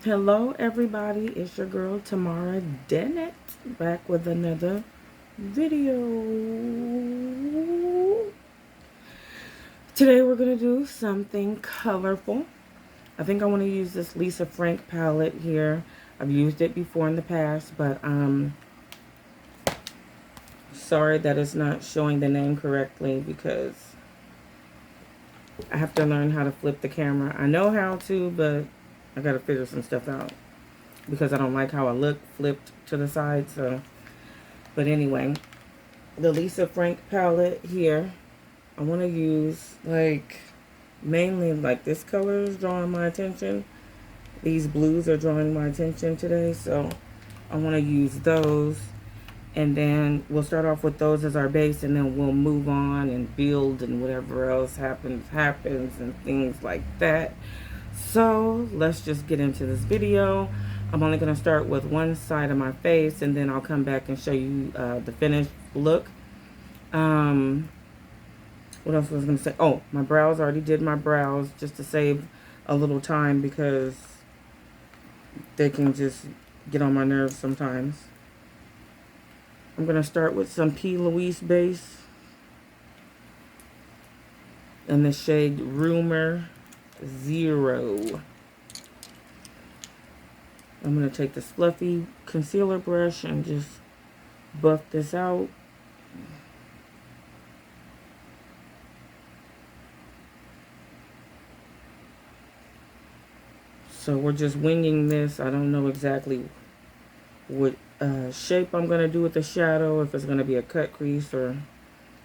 Hello everybody, it's your girl Tamara Dennett back with another video. Today we're going to do something colorful. I think I want to use this Lisa Frank palette here. I've used it before in the past, but sorry that it's not showing the name correctly because I have to learn how to flip the camera. I know how to, but I got to figure some stuff out because I don't like how I look flipped to the side. So, but anyway, the Lisa Frank palette here, I want to use mainly this color is drawing my attention. These blues are drawing my attention today, so I want to use those. And then we'll start off with those as our base, and then we'll move on and build, and whatever else happens, and things like that. So let's just get into this video. I'm only going to start with one side of my face, and then I'll come back and show you the finished look. What else was I going to say? Oh, my brows. I already did my brows just to save a little time because they can just get on my nerves sometimes. I'm going to start with some P. Louise base in the shade Grwm 0. I'm going to take this fluffy concealer brush and just buff this out. So we're just winging this. I don't know exactly what shape I'm going to do with the shadow, if it's going to be a cut crease or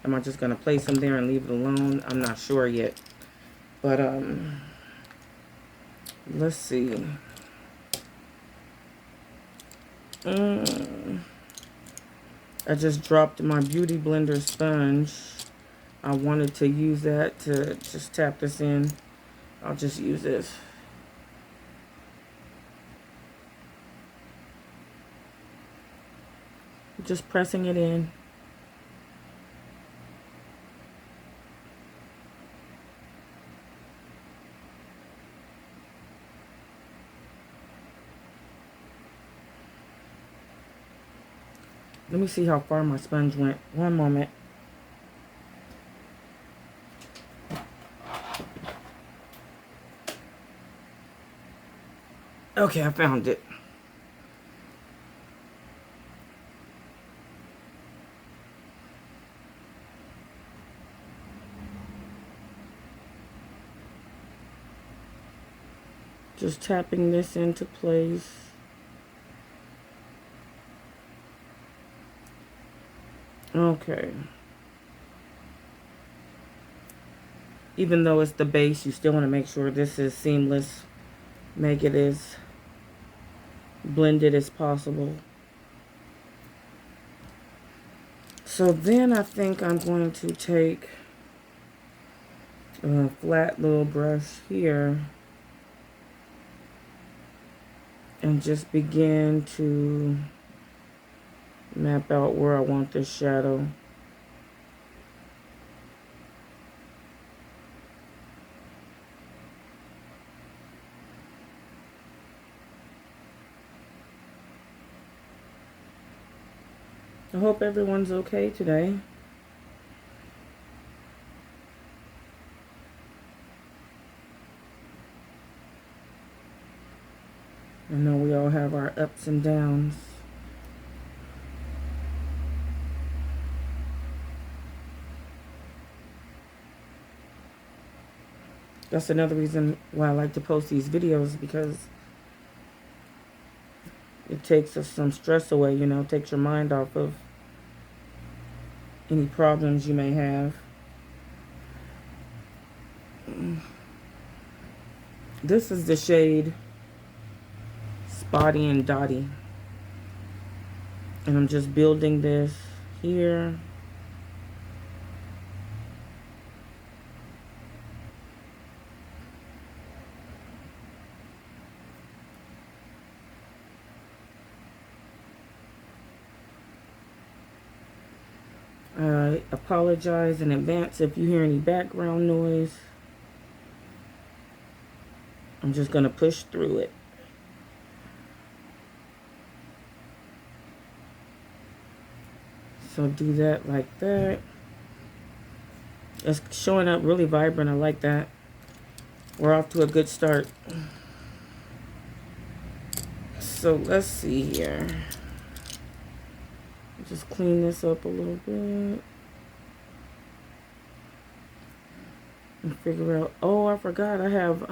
am I just going to place them there and leave it alone. I'm not sure yet. But let's see. I just dropped my Beauty Blender sponge. I wanted to use that to just tap this in. I'll just use this. Just pressing it in. Let me see how far my sponge went. One moment. Okay, I found it. Just tapping this into place. Okay. Even though it's the base, you still want to make sure this is seamless. Make it as blended as possible. So then I think I'm going to take a flat little brush here and just begin to map out where I want this shadow. I hope everyone's okay today. I know we all have our ups and downs. That's another reason why I like to post these videos, because it takes us some stress away, you know, takes your mind off of any problems you may have. This is the shade Spotty and Dotty. And I'm just building this here. I apologize in advance if you hear any background noise. I'm just going to push through it. So do that like that. It's showing up really vibrant. I like that. We're off to a good start. So let's see here. Just clean this up a little bit. And figure out, oh, I forgot I have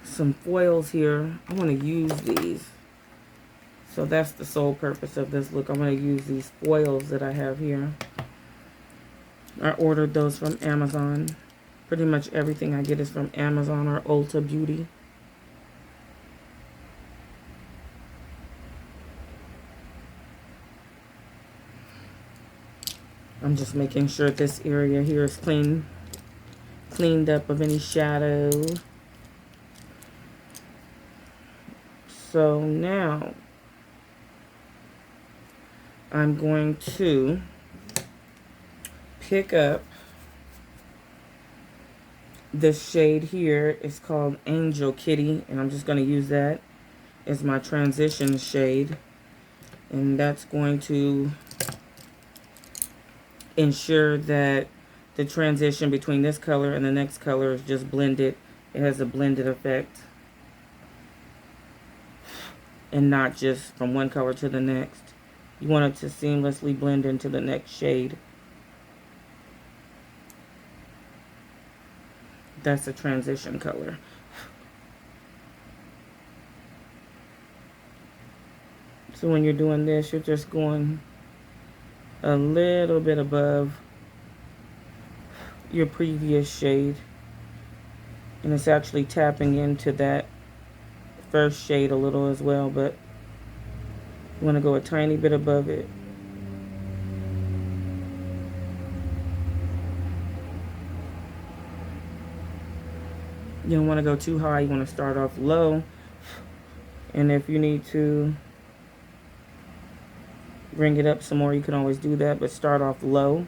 some foils here. I want to use these. So that's the sole purpose of this look. I'm going to use these foils that I have here. I ordered those from Amazon. Pretty much everything I get is from Amazon or Ulta Beauty. I'm just making sure this area here is cleaned up of any shadow. So now I'm going to pick up this shade here. It's called Angel Kitty, and I'm just going to use that as my transition shade, and that's going to ensure that the transition between this color and the next color is just blended. It has a blended effect and not just from one color to the next. You want it to seamlessly blend into the next shade. That's a transition color. So when you're doing this, you're just going a little bit above your previous shade, and it's actually tapping into that first shade a little as well, but you want to go a tiny bit above it. You don't want to go too high. You want to start off low, and if you need to bring it up some more, you can always do that, but start off low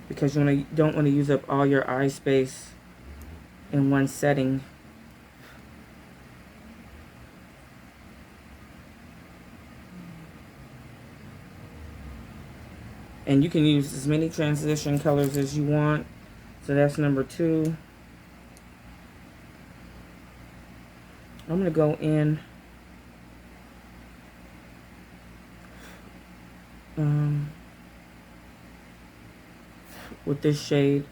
because you don't want to use up all your eye space in one setting. And you can use as many transition colors as you want. So that's number 2. I'm going to go in with this shade.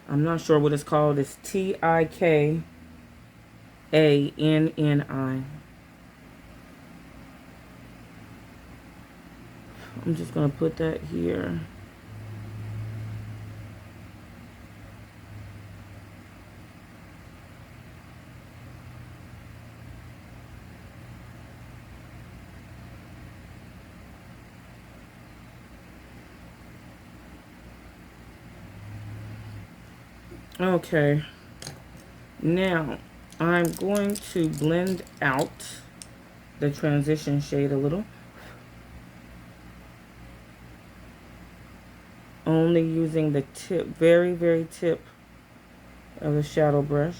I'm not sure what it's called. It's Tikkanni. I'm just going to put that here. Okay, now I'm going to blend out the transition shade a little. Only using the tip, very, very tip of the shadow brush.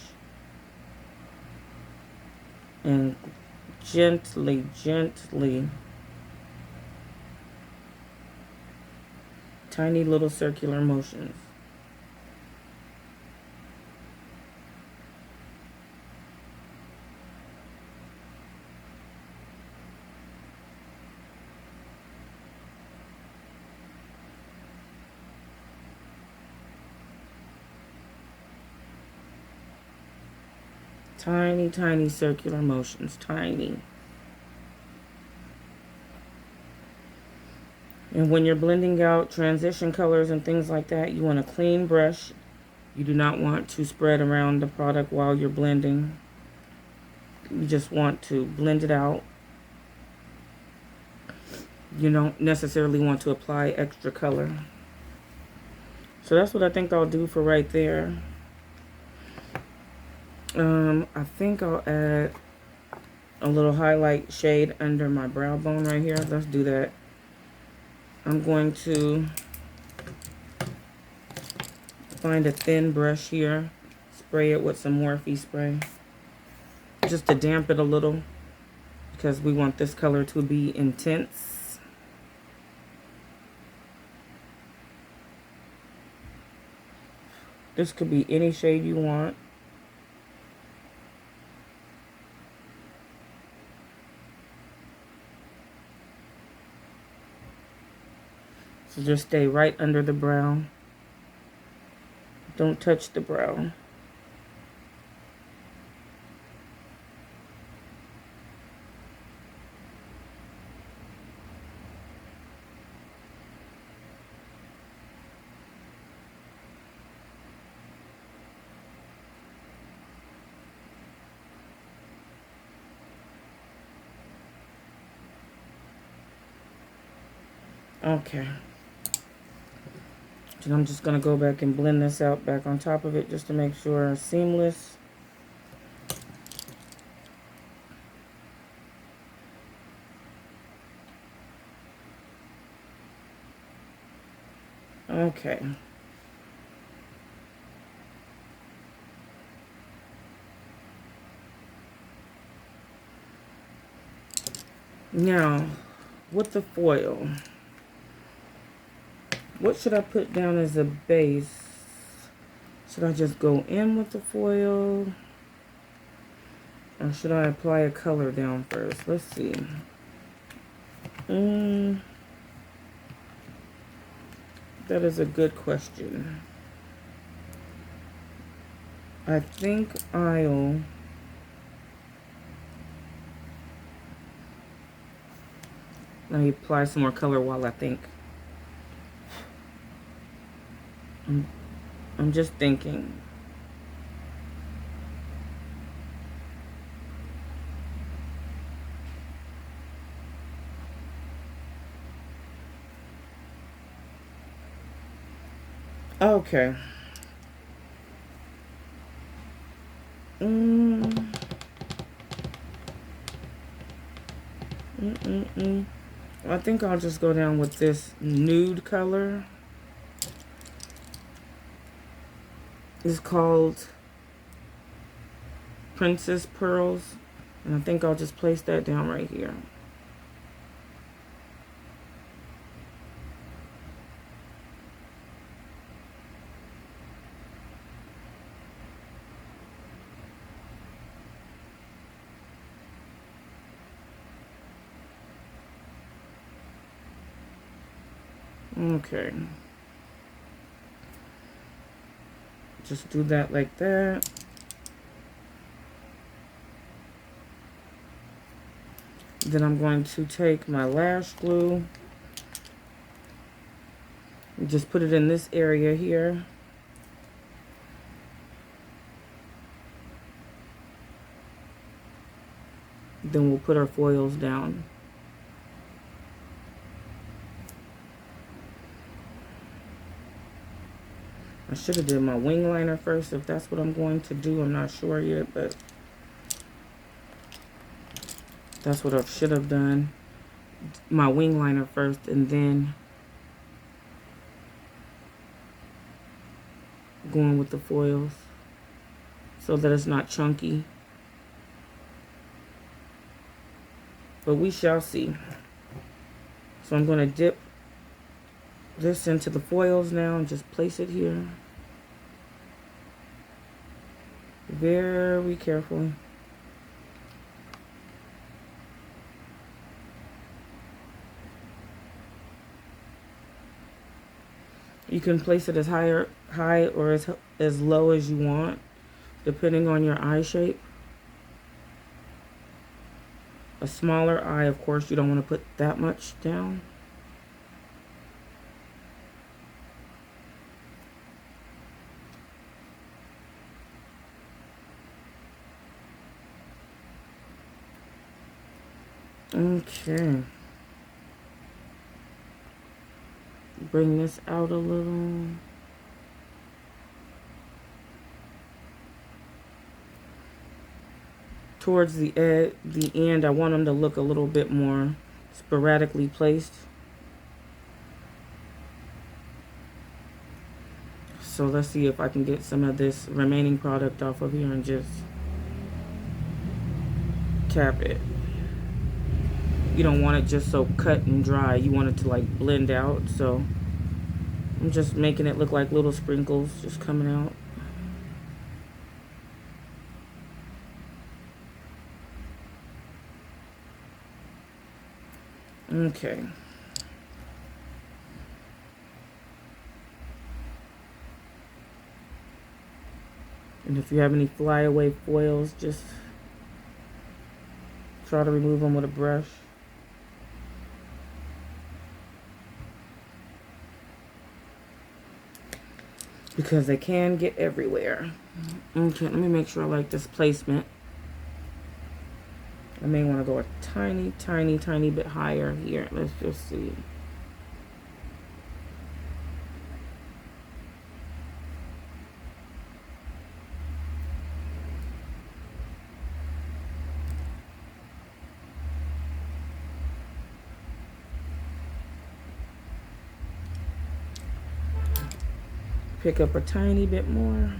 And gently, tiny little circular motions. Tiny, tiny circular motions, tiny. And when you're blending out transition colors and things like that, you want a clean brush. You do not want to spread around the product while you're blending. You just want to blend it out. You don't necessarily want to apply extra color. So that's what I think I'll do for right there. I think I'll add a little highlight shade under my brow bone right here. Let's do that. I'm going to find a thin brush here, spray it with some Morphe spray, just to damp it a little, because we want this color to be intense. This could be any shade you want. So just stay right under the brow. Don't touch the brow. Okay. And I'm just going to go back and blend this out back on top of it just to make sure it's seamless. Okay. Now, with the foil, what should I put down as a base? Should I just go in with the foil? Or should I apply a color down first? Let's see. That is a good question. I think I'll... Let me apply some more color while I think. I'm just thinking. Okay. I think I'll just go down with this nude color. It's called Princess Pearls. And I think I'll just place that down right here. Okay. Just do that like that. Then I'm going to take my lash glue and just put it in this area here. Then we'll put our foils down. I should have did my wing liner first if that's what I'm going to do. I'm not sure yet, but that's what I should have done. My wing liner first and then going with the foils so that it's not chunky. But we shall see. So I'm going to dip this into the foils now and just place it here. Very carefully. You can place it as high or as low as you want, depending on your eye shape. A smaller eye, of course, you don't want to put that much down. Okay. Bring this out a little. Towards the end, I want them to look a little bit more sporadically placed. So let's see if I can get some of this remaining product off of here and just tap it. You don't want it just so cut and dry. You want it to like blend out. So I'm just making it look like little sprinkles just coming out. Okay. And if you have any flyaway foils, just try to remove them with a brush. Because they can get everywhere. Okay, let me make sure I like this placement. I may want to go a tiny, tiny, tiny bit higher here. Let's just see. Pick up a tiny bit more.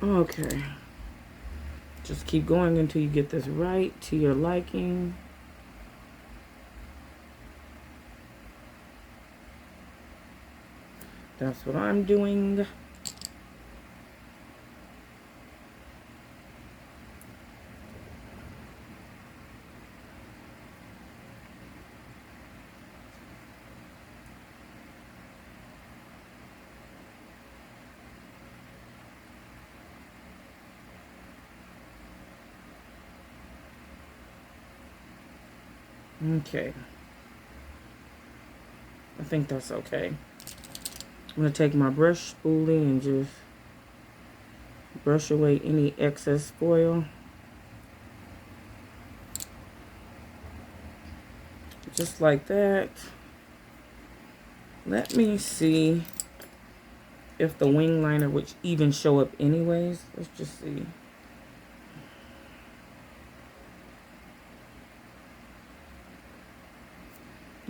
Okay. Just keep going until you get this right to your liking. That's what I'm doing. Okay. I think that's okay. I'm going to take my brush spoolie and just brush away any excess foil. Just like that. Let me see if the wing liner would even show up anyways. Let's just see.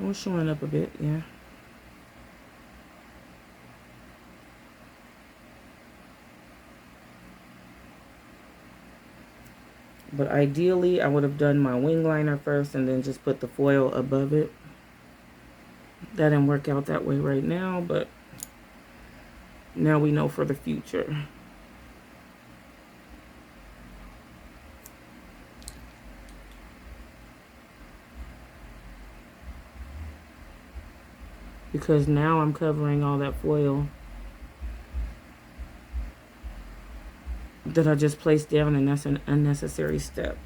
Oh, it's showing up a bit, yeah. But ideally, I would have done my wing liner first and then just put the foil above it. That didn't work out that way right now, but now we know for the future. Because now I'm covering all that foil that I just placed down, and that's an unnecessary step.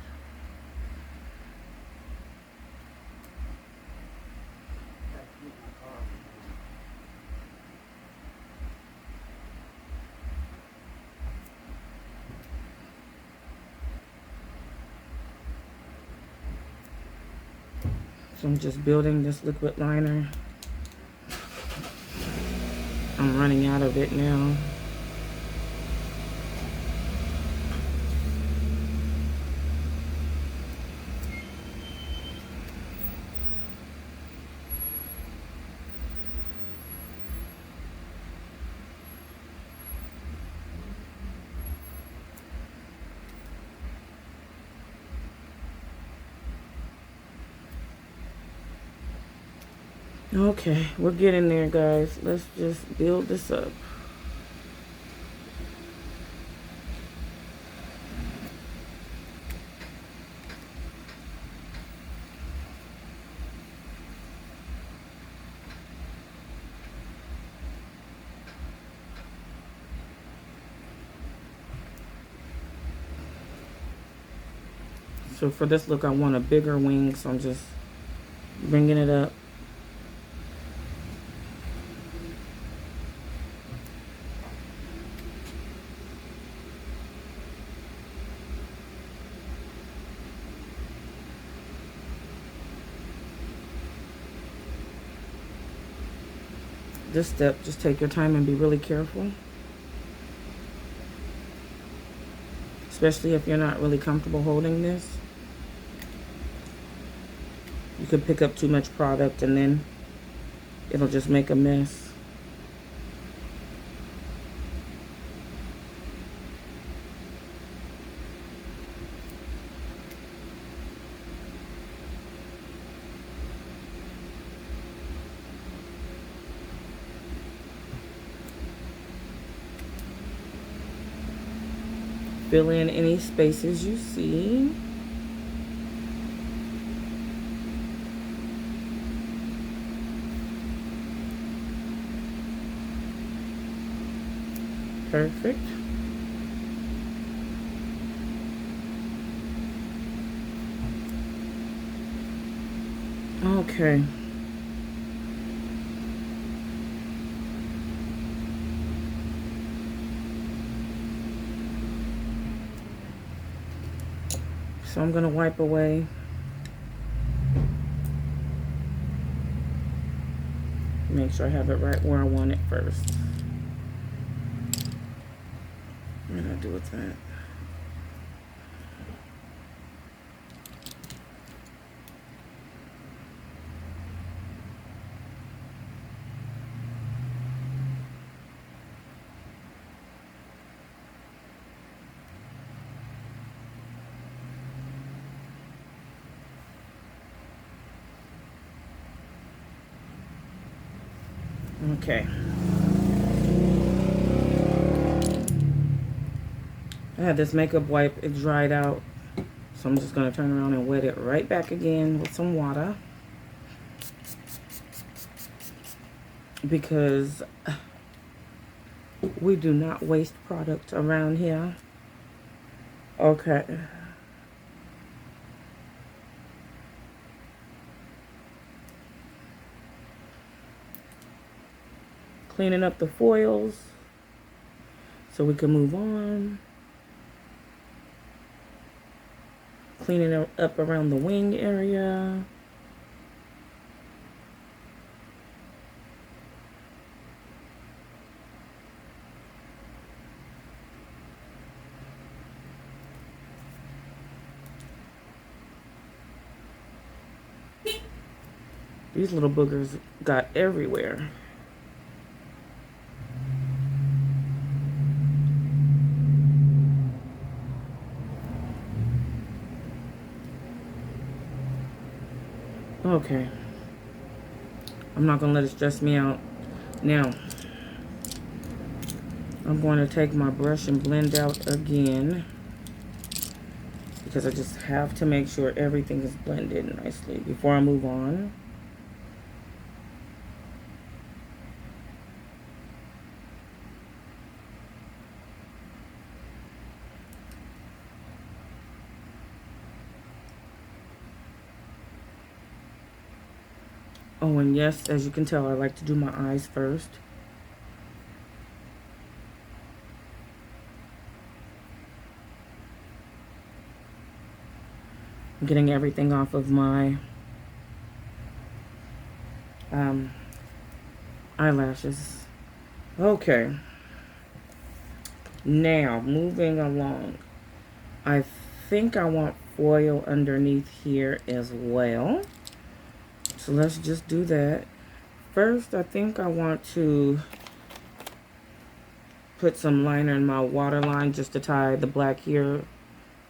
So I'm just building this liquid liner. I'm running out of it now. Okay, we're getting there, guys. Let's just build this up. So for this look, I want a bigger wing, so I'm just bringing it up. This step, just take your time and be really careful. Especially if you're not really comfortable holding this. You could pick up too much product and then it'll just make a mess. Fill in any spaces you see. Perfect. Okay. So I'm going to wipe away. Make sure I have it right where I want it first. What did I do with that? Okay. I had this makeup wipe, it dried out. So I'm just going to turn around and wet it right back again with some water. Because we do not waste product around here. Okay. Cleaning up the foils so we can move on. Cleaning it up around the wing area. These little boogers got everywhere. Okay. I'm not going to let it stress me out. Now, I'm going to take my brush and blend out again. Because I just have to make sure everything is blended nicely before I move on. Oh, and yes, as you can tell, I like to do my eyes first. I'm getting everything off of my eyelashes. Okay. Now, moving along. I think I want foil underneath here as well. So let's just do that. First, I think I want to put some liner in my waterline just to tie the black here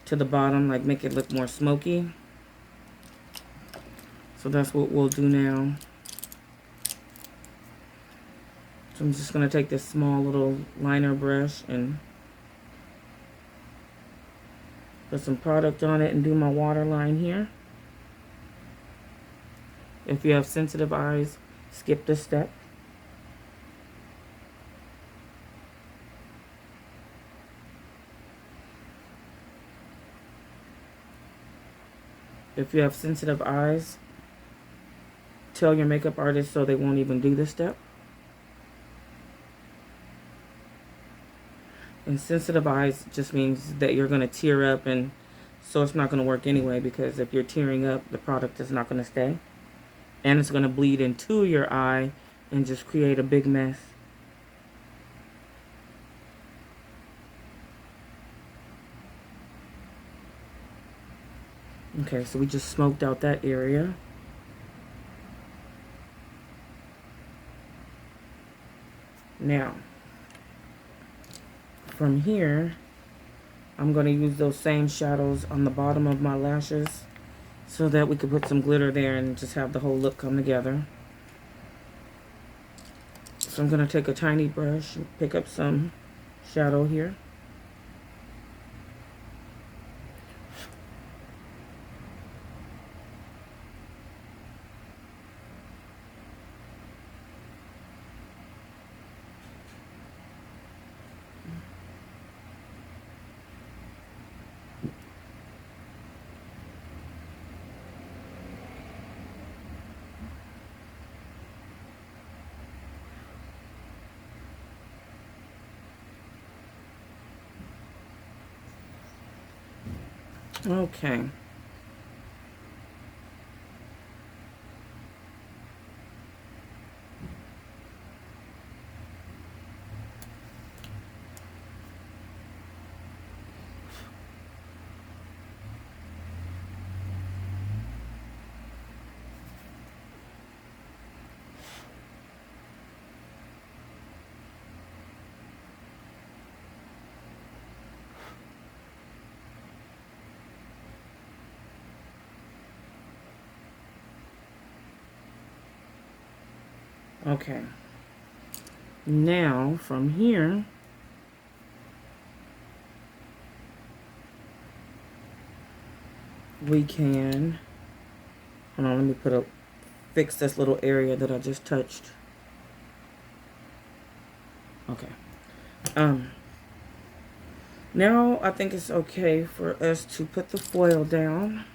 to the bottom, like make it look more smoky. So that's what we'll do now. So I'm just going to take this small little liner brush and put some product on it and do my waterline here. If you have sensitive eyes, skip this step. If you have sensitive eyes, tell your makeup artist so they won't even do this step. And sensitive eyes just means that you're going to tear up, and so it's not going to work anyway, because if you're tearing up, the product is not going to stay. And it's going to bleed into your eye and just create a big mess. Okay, so we just smoked out that area. Now, from here, I'm going to use those same shadows on the bottom of my lashes so that we could put some glitter there and just have the whole look come together. So I'm going to take a tiny brush and pick up some shadow here. Okay. Okay. Now, from here, we can, hold on, let me fix this little area that I just touched. Okay. Now I think it's okay for us to put the foil down.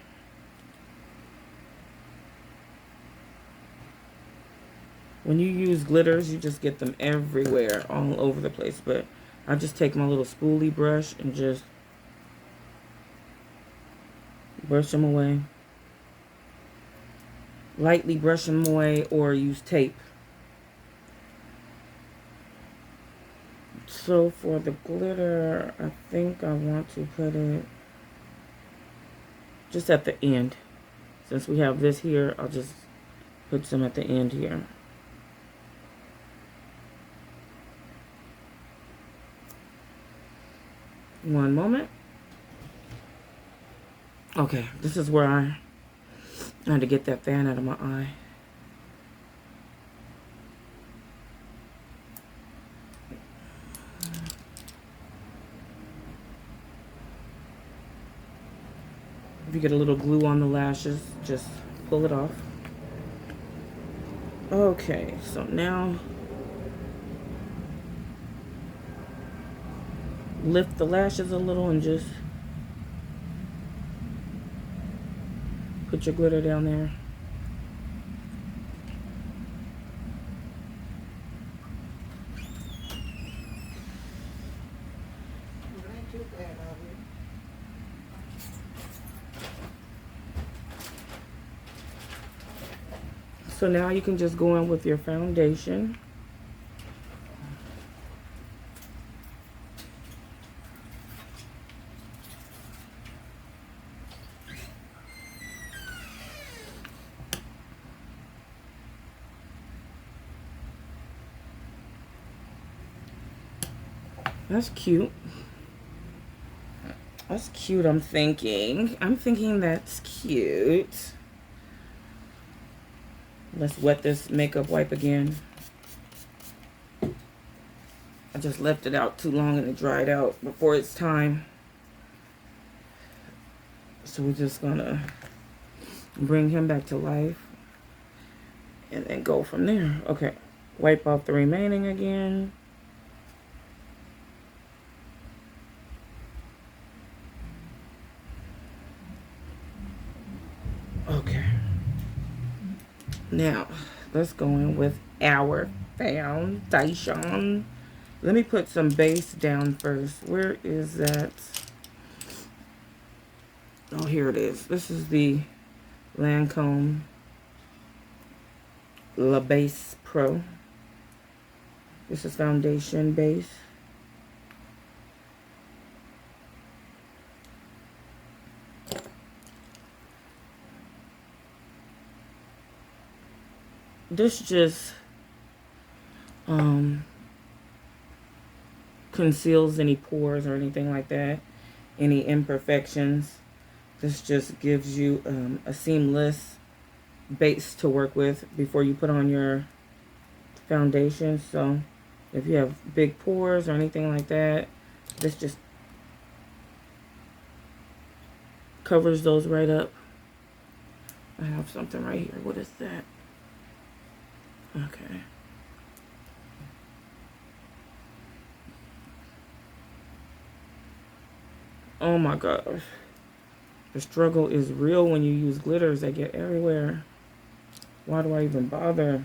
When you use glitters, you just get them everywhere, all over the place. But I just take my little spoolie brush and just brush them away. Lightly brush them away or use tape. So for the glitter, I think I want to put it just at the end. Since we have this here, I'll just put some at the end here. One moment. Okay, this is where I had to get that fan out of my eye. If you get a little glue on the lashes, just pull it off. Okay, so now lift the lashes a little and just put your glitter down there. So now you can just go in with your foundation. That's cute. That's cute, I'm thinking. I'm thinking that's cute. Let's wet this makeup wipe again. I just left it out too long and it dried out before it's time. So we're just gonna bring him back to life and then go from there. Okay, wipe off the remaining again. Okay. Now, let's go in with our foundation. Let me put some base down first. Where is that? Oh, here it is. This is the Lancome La Base Pro. This is foundation base. This just conceals any pores or anything like that, any imperfections. This just gives you a seamless base to work with before you put on your foundation. So if you have big pores or anything like that, this just covers those right up. I have something right here. What is that? Okay. Oh my gosh. The struggle is real when you use glitters. They get everywhere. Why do I even bother?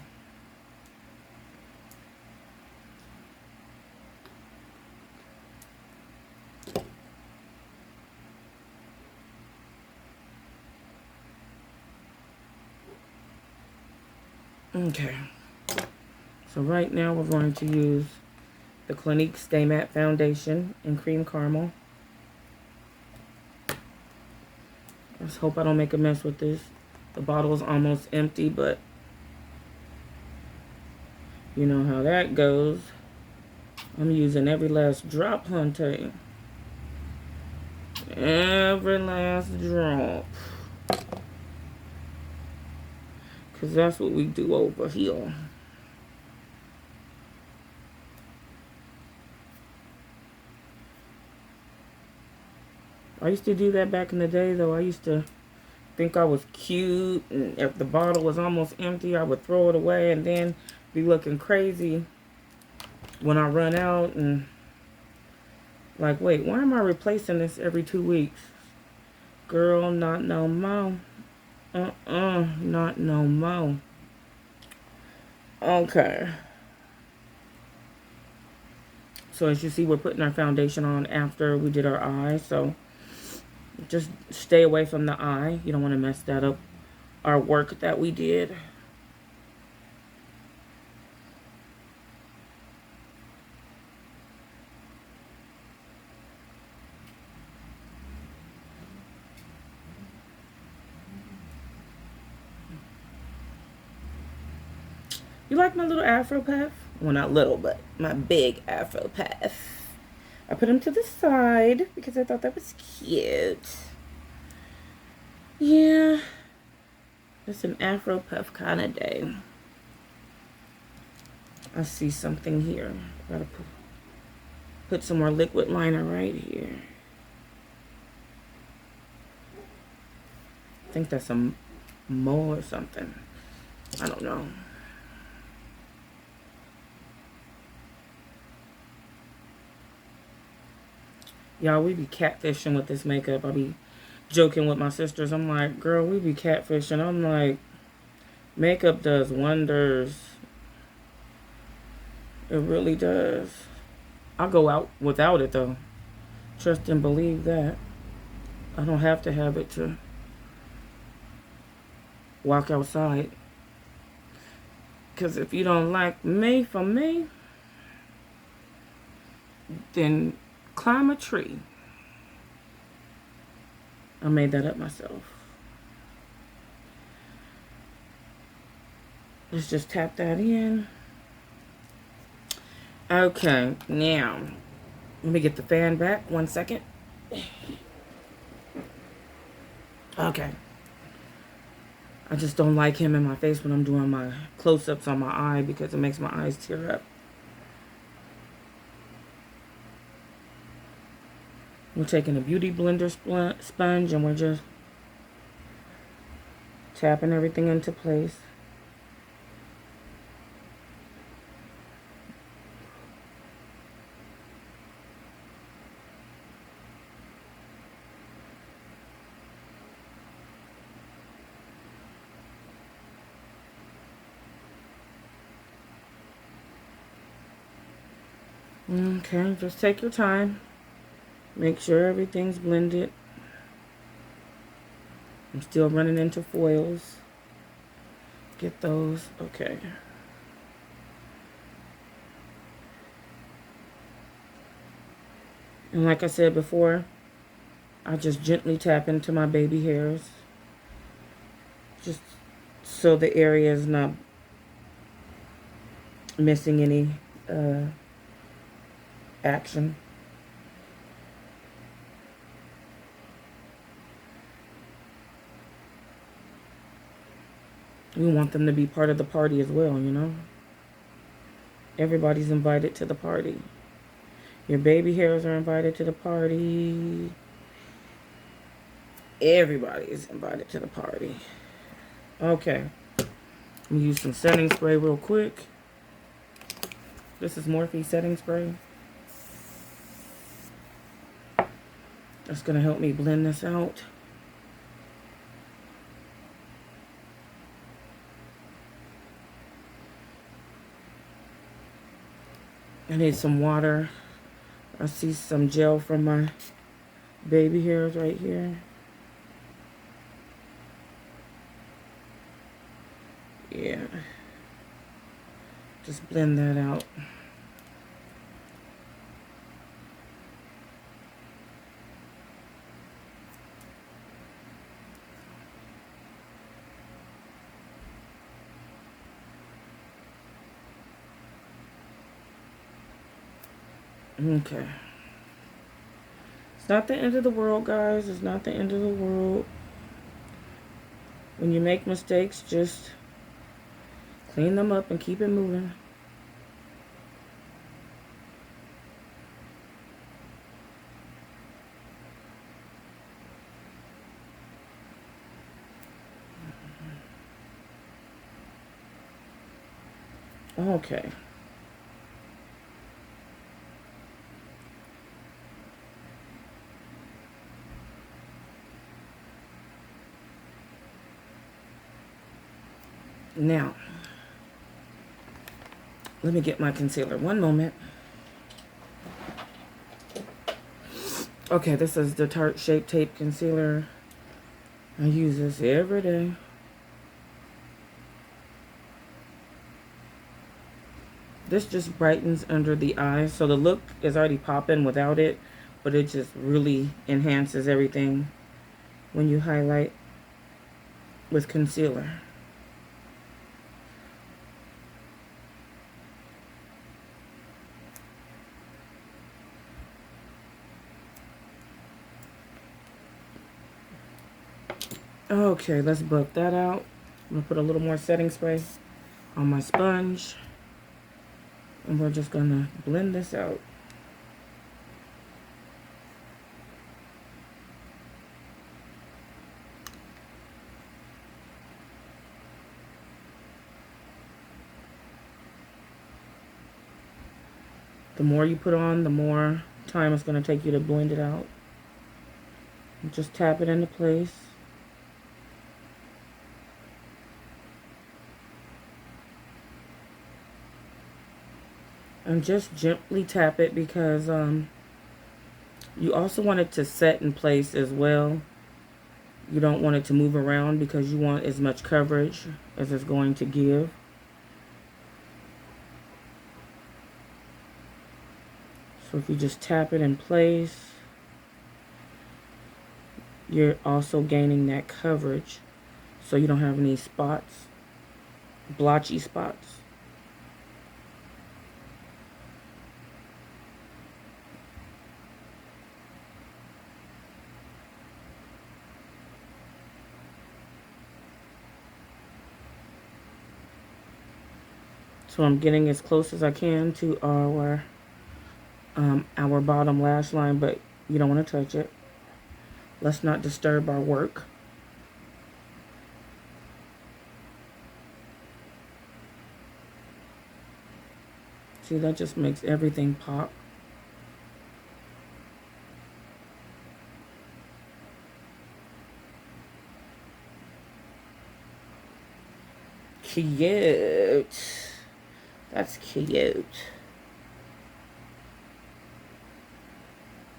Okay. So right now we're going to use the Clinique Stay Matte Foundation in Cream Caramel. Let's hope I don't make a mess with this. The bottle is almost empty, but you know how that goes. I'm using every last drop, hunty. Every last drop. Because that's what we do over here. I used to do that back in the day, though. I used to think I was cute, and if the bottle was almost empty, I would throw it away and then be looking crazy when I run out and like, wait, why am I replacing this every 2 weeks? Girl, not no more. Not no more. Okay. So as you see, we're putting our foundation on after we did our eyes, so just stay away from the eye. You don't want to mess that up, our work that we did. You like my little afro puff? Well, not little, but my big afro puff. I put him to the side because I thought that was cute. Yeah, it's an afro puff kind of day. I see something here. Gotta put some more liquid liner right here. I think that's a mole or something. I don't know. Y'all, we be catfishing with this makeup. I be joking with my sisters. I'm like, girl, we be catfishing. I'm like, makeup does wonders. It really does. I'll go out without it, though. Trust and believe that. I don't have to have it to walk outside. Because if you don't like me for me, then climb a tree. I made that up myself. Let's just tap that in. Okay, now, let me get the fan back. 1 second. Okay. I just don't like him in my face when I'm doing my close-ups on my eye because it makes my eyes tear up. We're taking a beauty blender sponge and we're just tapping everything into place. Okay, just take your time. Make sure everything's blended. I'm still running into foils. Get those. Okay. And like I said before, I just gently tap into my baby hairs. Just so the area is not missing any action. We want them to be part of the party as well, you know? Everybody's invited to the party. Your baby hairs are invited to the party. Everybody is invited to the party. Okay. I'm going to use some setting spray real quick. This is Morphe setting spray. That's going to help me blend this out. I need some water. I see some gel from my baby hairs right here. Yeah. Just blend that out. Okay. It's not the end of the world, guys. It's not the end of the world. When you make mistakes, just clean them up and keep it moving. Okay. Now, let me get my concealer. One moment. Okay, this is the Tarte Shape Tape Concealer. I use this every day. This just brightens under the eyes. So the look is already popping without it, but it just really enhances everything when you highlight with concealer. Okay, let's buff that out. I'm gonna put a little more setting spray on my sponge. And we're just gonna blend this out. The more you put on, the more time it's gonna take you to blend it out. And just tap it into place. And just gently tap it because you also want it to set in place as well. You don't want it to move around because you want as much coverage as it's going to give. So if you just tap it in place, you're also gaining that coverage so you don't have any spots, blotchy spots. So I'm getting as close as I can to our bottom lash line, but you don't want to touch it. Let's not disturb our work. See, that just makes everything pop. Cute. That's cute.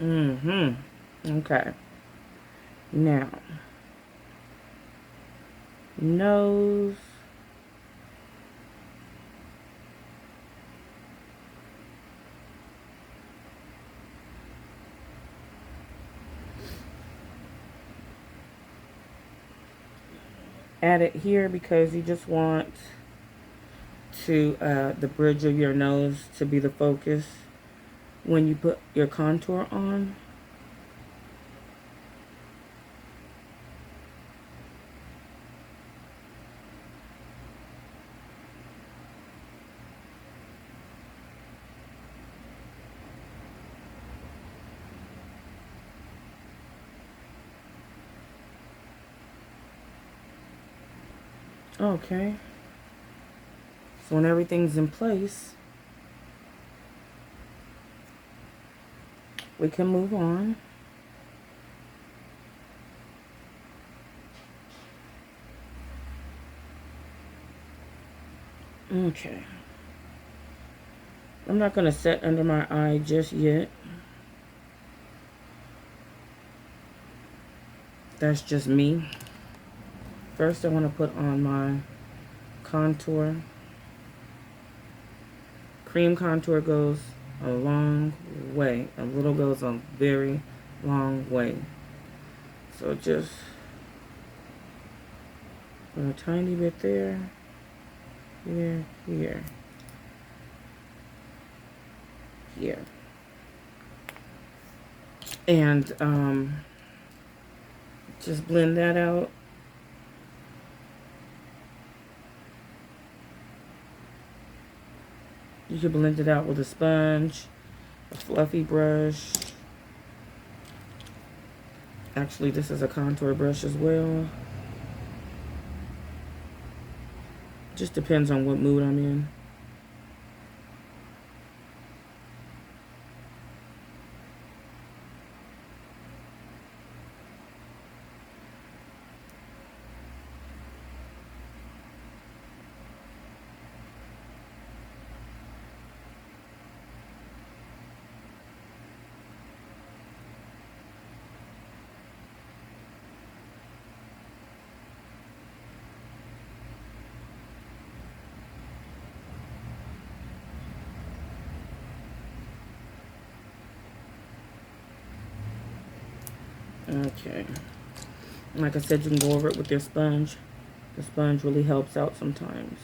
Okay. Now, nose. Add it here because you just want to the bridge of your nose to be the focus when you put your contour on. Okay. So when everything's in place, we can move on. Okay. I'm not going to set under my eye just yet. That's just me. First, I want to put on my contour. cream contour goes a long way. A little goes a very long way. So just put a tiny bit there, here, here, here. And just blend that out. You can blend it out with a sponge, a fluffy brush. Actually, this is a contour brush as well. Just depends on what mood I'm in. Okay. Like I said, you can go over it with your sponge. The sponge really helps out sometimes.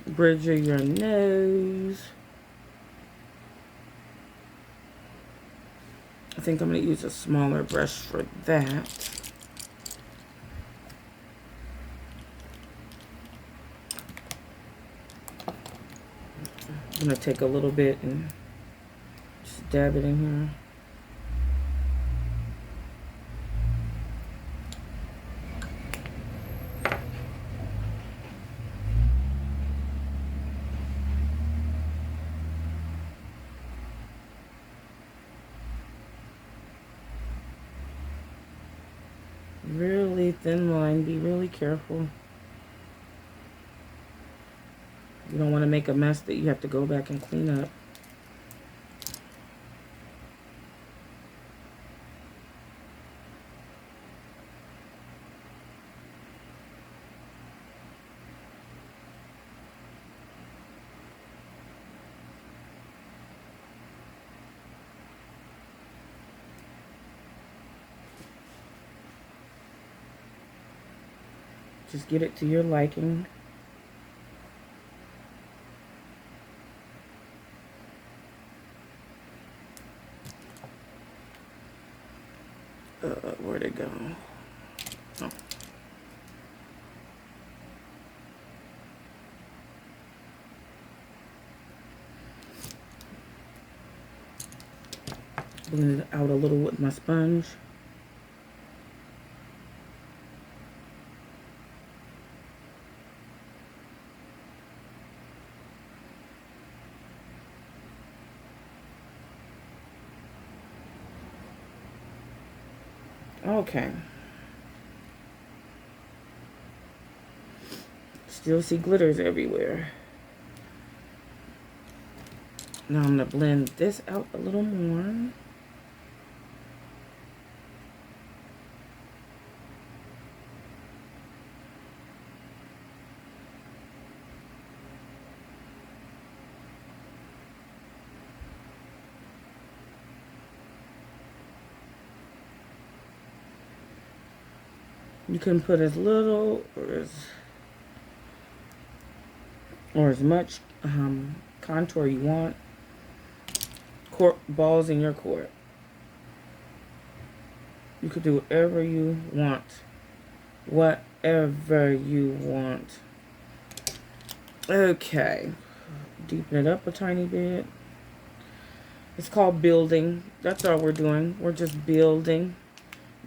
Bridge of your nose. I think I'm going to use a smaller brush for that. I'm going to take a little bit and just dab it in here. Really thin line, be really careful. You don't want to make a mess that you have to go back and clean up. Just get it to your liking. Where'd it go? Oh. Blend it out a little with my sponge. Okay. Still see glitters everywhere. Now I'm going to blend this out a little more. You can put as little or as much contour you want. Balls in your court. You could do whatever you want. Whatever you want. Okay. Deepen it up a tiny bit. It's called building. That's all we're doing. We're just building.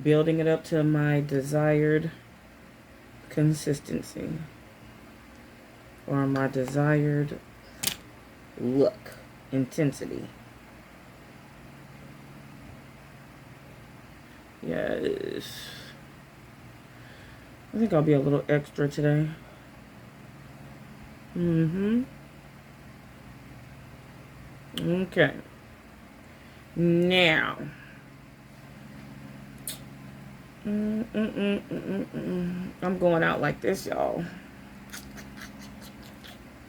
Building it up to my desired consistency. Or my desired look. Intensity. Yes. I think I'll be a little extra today. Okay. Now. I'm going out like this, y'all.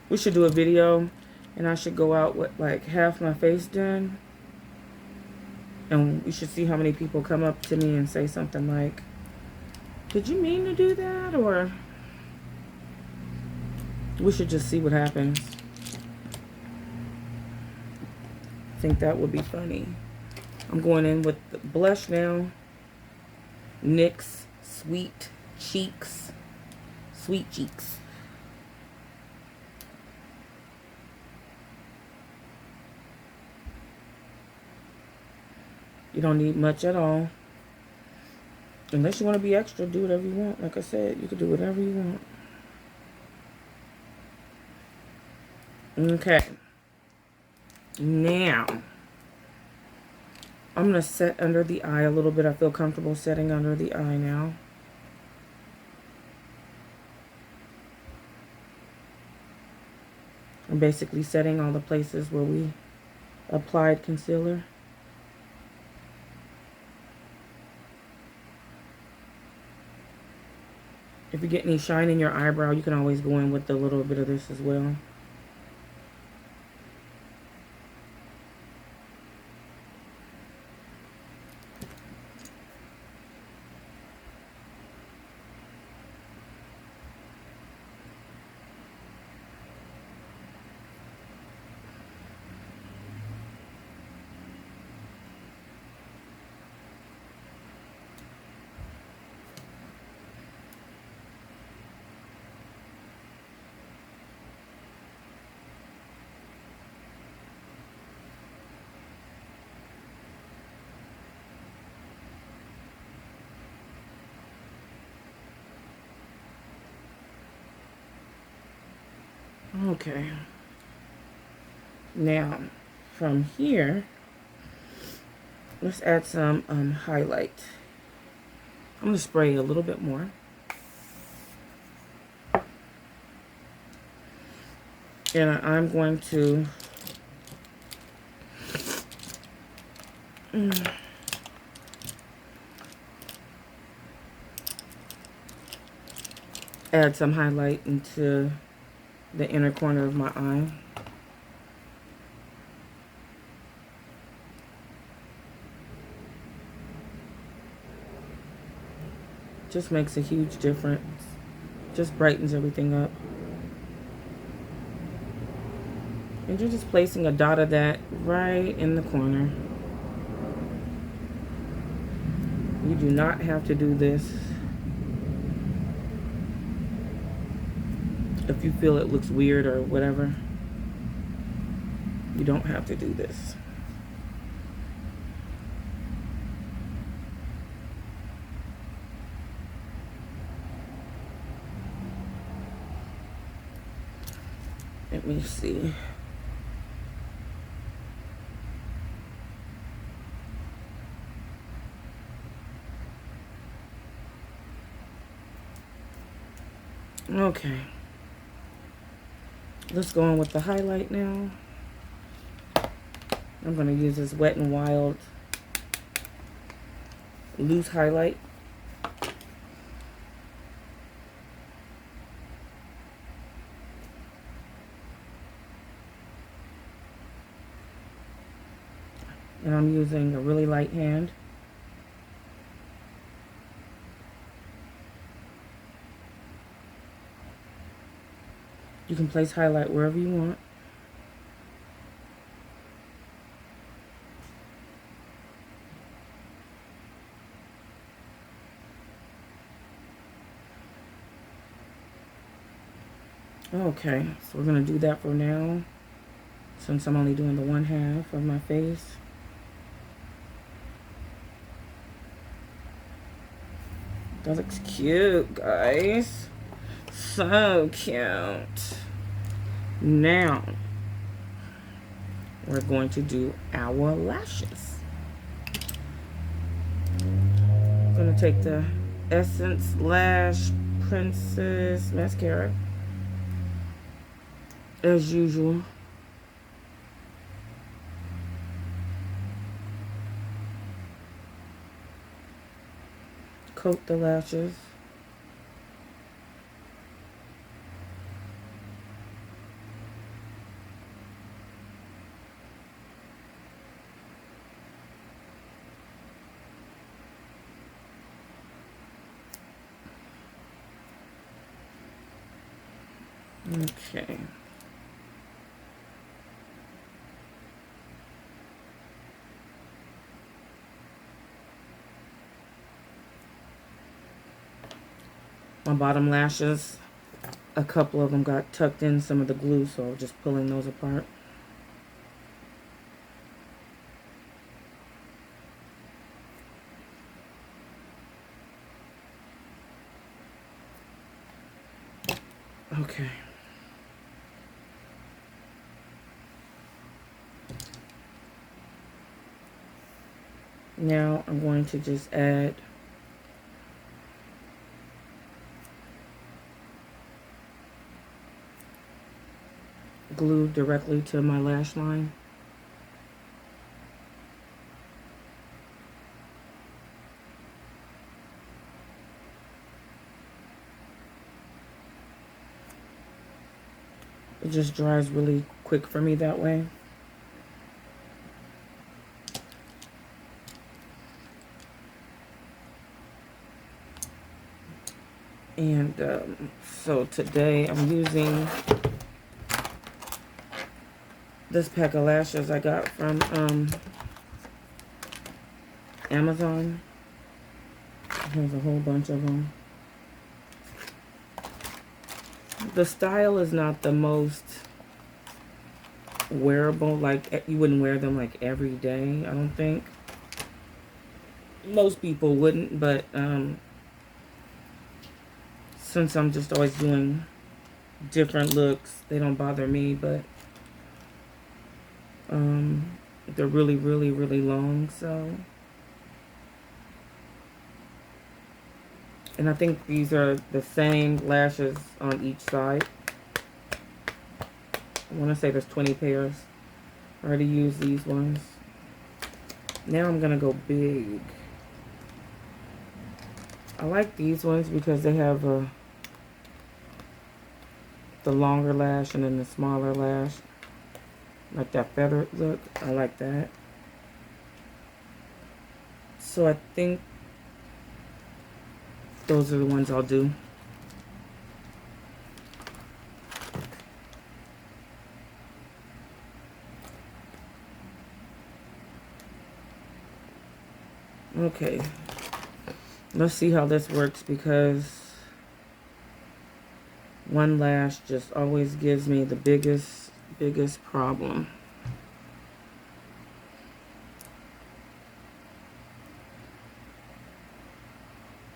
We should do a video, and I should go out with like half my face done. And we should see how many people come up to me and say something like, did you mean to do that? Or we should just see what happens. I think that would be funny. I'm going in with the blush now. NYX Sweet Cheeks. Sweet Cheeks. You don't need much at all. Unless you want to be extra, do whatever you want. Like I said, you can do whatever you want. Okay. Now, I'm going to set under the eye a little bit. I feel comfortable setting under the eye now. I'm basically setting all the places where we applied concealer. If you get any shine in your eyebrow, you can always go in with a little bit of this as well. Okay. Now, from here, let's add some highlight. I'm going to spray a little bit more. And I'm going to add some highlight into the inner corner of my eye. Just makes a huge difference. Just brightens everything up. And you're just placing a dot of that right in the corner. You do not have to do this. If you feel it looks weird or whatever, you don't have to do this. Let me see. Okay. Let's go on with the highlight now. I'm going to use this Wet n Wild loose highlight. And I'm using a really light hand. You can place highlight wherever you want. Okay, so we're going to do that for now, since I'm only doing the one half of my face. That looks cute, guys. So cute. Now, we're going to do our lashes. I'm going to take the Essence Lash Princess mascara, as usual. Coat the lashes. Okay. My bottom lashes, a couple of them got tucked in some of the glue, so I'm just pulling those apart. Okay. Now I'm going to just add glue directly to my lash line. It just dries really quick for me that way. And so today I'm using this pack of lashes I got from Amazon. There's a whole bunch of them. The style is not the most wearable. Like, you wouldn't wear them like every day, I don't think. Most people wouldn't, but since I'm just always doing different looks, they don't bother me. But they're really, really, really long, so. And I think these are the same lashes on each side. I want to say there's 20 pairs. I already used these ones. Now I'm going to go big. I like these ones because they have the longer lash and then the smaller lash. Like that feathered look. I like that. So I think those are the ones I'll do. Okay. Let's see how this works, because one lash just always gives me the biggest problem.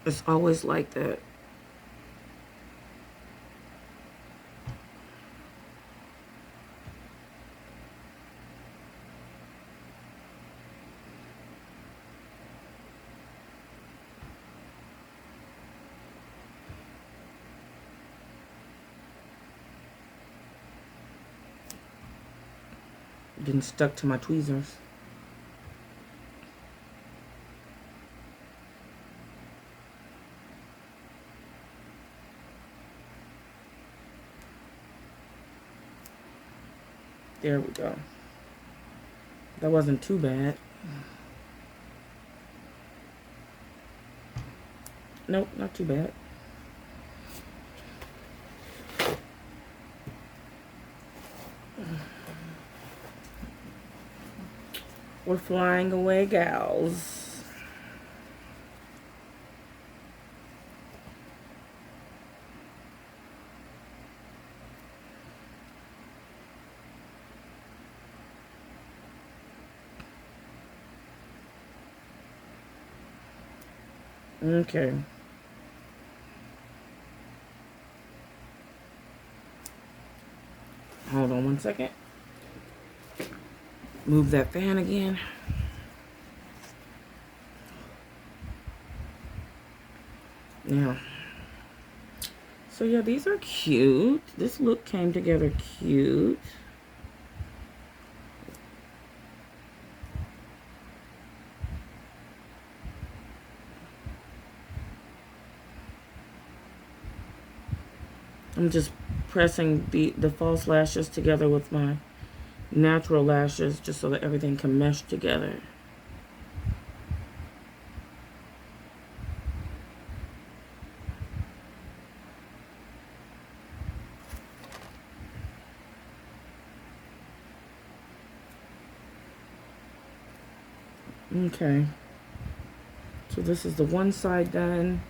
It's always like that. Getting stuck to my tweezers. There we go. That wasn't too bad. Nope, not too bad. We're flying away, gals. Okay. Hold on one second. Move that fan again. Now, So yeah, these are cute. This look came together cute. I'm just pressing the false lashes together with my natural lashes just so that everything can mesh together. Okay. So this is the one side done.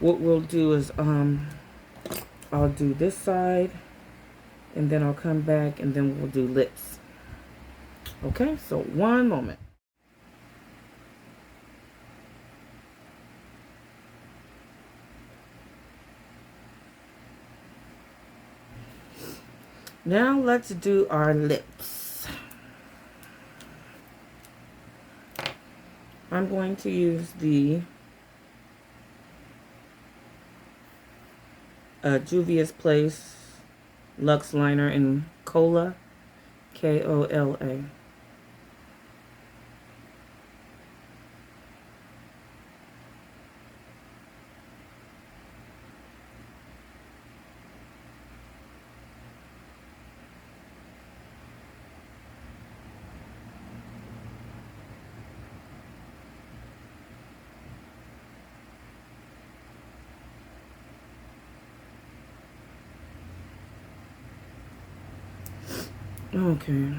What we'll do is I'll do this side and then I'll come back and then we'll do lips. Okay, so one moment. Now let's do our lips. I'm going to use the Juvia's Place Luxe Liner in Cola, Kola. Okay.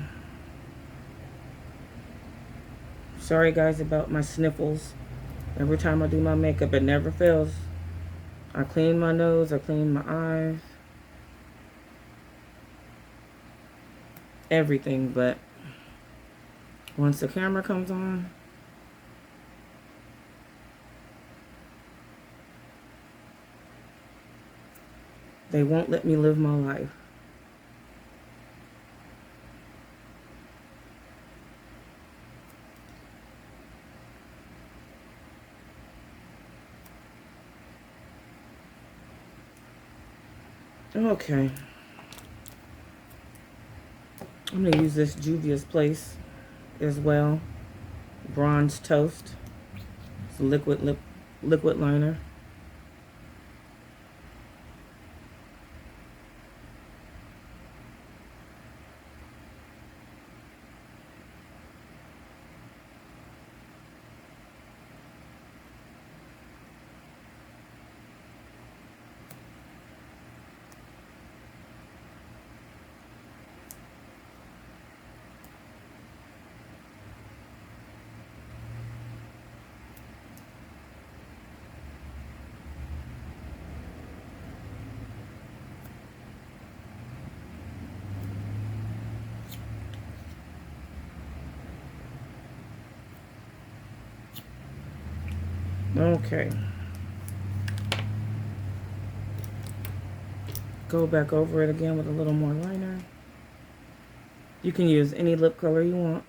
Sorry guys about my sniffles. Every time I do my makeup, it never fails. I clean my nose, I clean my eyes. Everything, but once the camera comes on, they won't let me live my life. Okay. I'm going to use this Juvia's Place as well. Bronze Toast. It's a liquid liner. Okay. Go back over it again with a little more liner. You can use any lip color you want.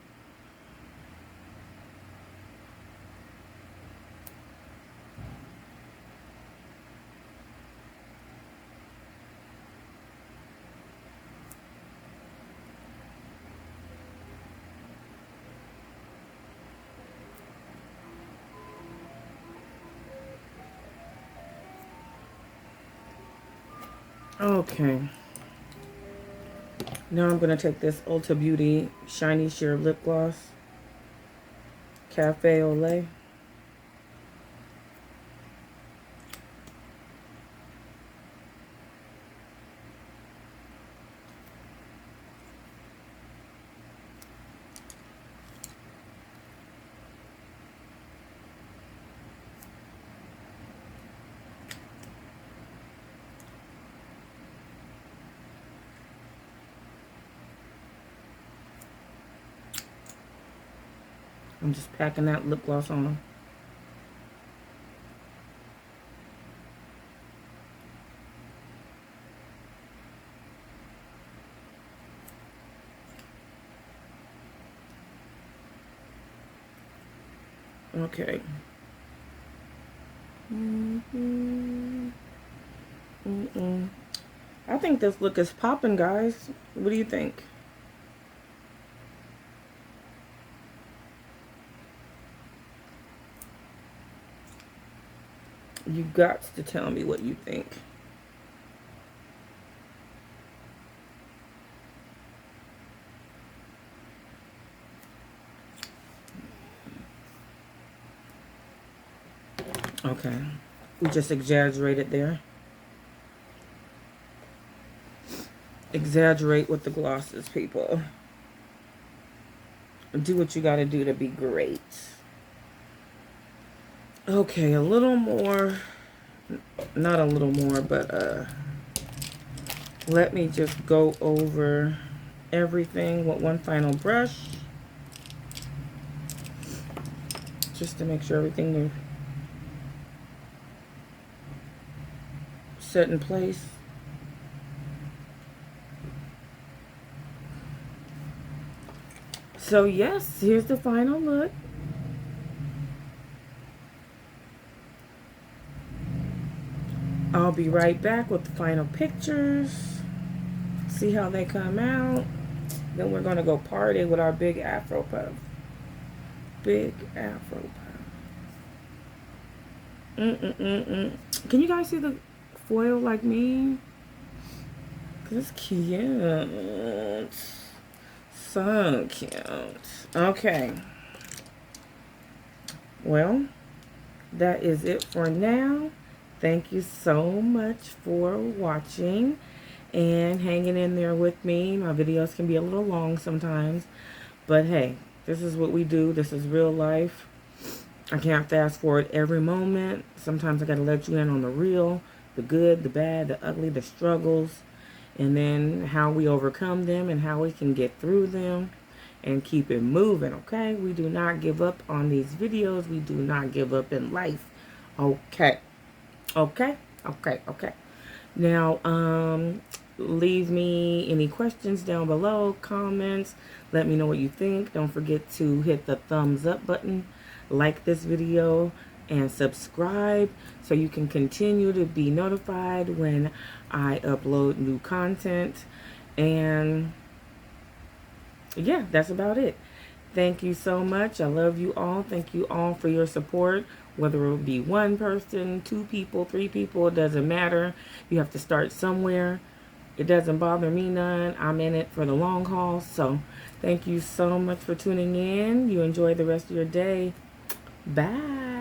Okay. Now I'm going to take this Ulta Beauty Shiny Sheer Lip Gloss. Cafe au lait. I'm just packing that lip gloss on. Okay. I think this look is popping, guys. What do you think? You got to tell me what you think. Okay. We just exaggerated there. Exaggerate with the glosses, people. Do what you gotta do to be great. Okay, a little more. Not a little more, but let me just go over everything with one final brush. Just to make sure everything is set in place. So yes, here's the final look. I'll be right back with the final pictures. See how they come out. Then we're going to go party with our big afro puff. Big afro puff. Can you guys see the foil like me? It's cute. So cute. Okay. Well, that is it for now. Thank you so much for watching and hanging in there with me. My videos can be a little long sometimes, but hey, this is what we do. This is real life. I can't fast forward every moment. Sometimes I gotta let you in on the real, the good, the bad, the ugly, the struggles, and then how we overcome them and how we can get through them and keep it moving, okay? We do not give up on these videos. We do not give up in life, okay? Okay? Okay, okay. Now, leave me any questions down below, comments. Let me know what you think. Don't forget to hit the thumbs up button, like this video, and subscribe so you can continue to be notified when I upload new content. And yeah, that's about it. Thank you so much. I love you all. Thank you all for your support. Whether it be one person, 2 people, 3 people, it doesn't matter. You have to start somewhere. It doesn't bother me none. I'm in it for the long haul. So thank you so much for tuning in. You enjoy the rest of your day. Bye.